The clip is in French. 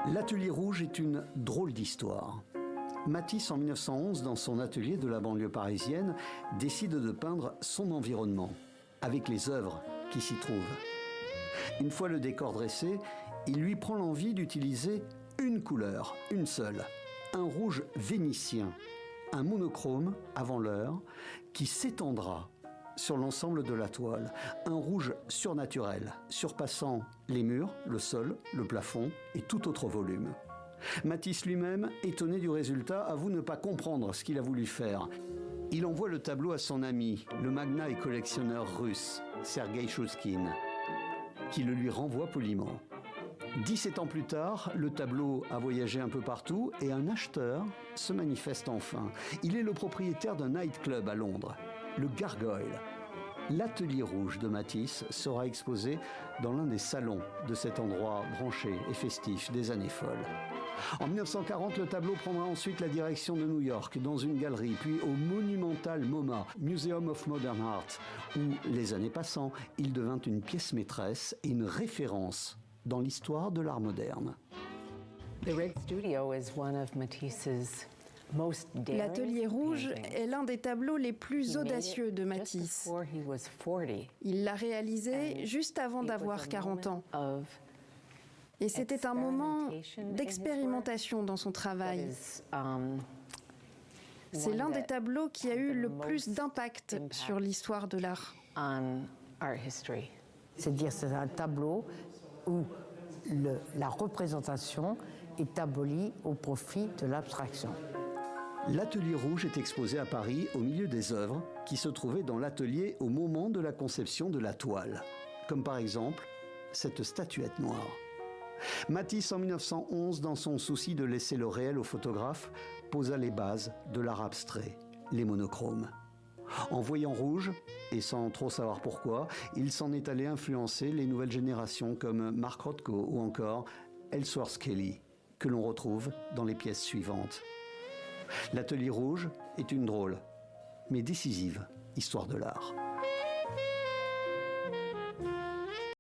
L'atelier rouge est une drôle d'histoire. Matisse, en 1911, dans son atelier de la banlieue parisienne, décide de peindre son environnement, avec les œuvres qui s'y trouvent. Une fois le décor dressé, il lui prend l'envie d'utiliser une couleur, une seule, un rouge vénitien, un monochrome avant l'heure, qui s'étendra sur l'ensemble de la toile. Un rouge surnaturel, surpassant les murs, le sol, le plafond et tout autre volume. Matisse lui-même, étonné du résultat, avoue ne pas comprendre ce qu'il a voulu faire. Il envoie le tableau à son ami, le magnat et collectionneur russe, Sergueï Chouskine, qui le lui renvoie poliment. 17 ans plus tard, le tableau a voyagé un peu partout et un acheteur se manifeste enfin. Il est le propriétaire d'un nightclub à Londres, le Gargoyle. L'atelier rouge de Matisse sera exposé dans l'un des salons de cet endroit branché et festif des années folles. En 1940, le tableau prendra ensuite la direction de New York, dans une galerie, puis au monumental MoMA, Museum of Modern Art, où, les années passant, il devint une pièce maîtresse et une référence dans l'histoire de l'art moderne. L'atelier rouge est l'un des tableaux les plus audacieux de Matisse. Il l'a réalisé juste avant d'avoir 40 ans. Et c'était un moment d'expérimentation dans son travail. C'est l'un des tableaux qui a eu le plus d'impact sur l'histoire de l'art. C'est-à-dire c'est un tableau où la représentation est abolie au profit de l'abstraction. L'atelier rouge est exposé à Paris au milieu des œuvres qui se trouvaient dans l'atelier au moment de la conception de la toile, comme par exemple cette statuette noire. Matisse, en 1911, dans son souci de laisser le réel au photographe, posa les bases de l'art abstrait, les monochromes. En voyant rouge, et sans trop savoir pourquoi, il s'en est allé influencer les nouvelles générations comme Mark Rothko ou encore Ellsworth Kelly, que l'on retrouve dans les pièces suivantes. L'atelier rouge est une drôle, mais décisive histoire de l'art.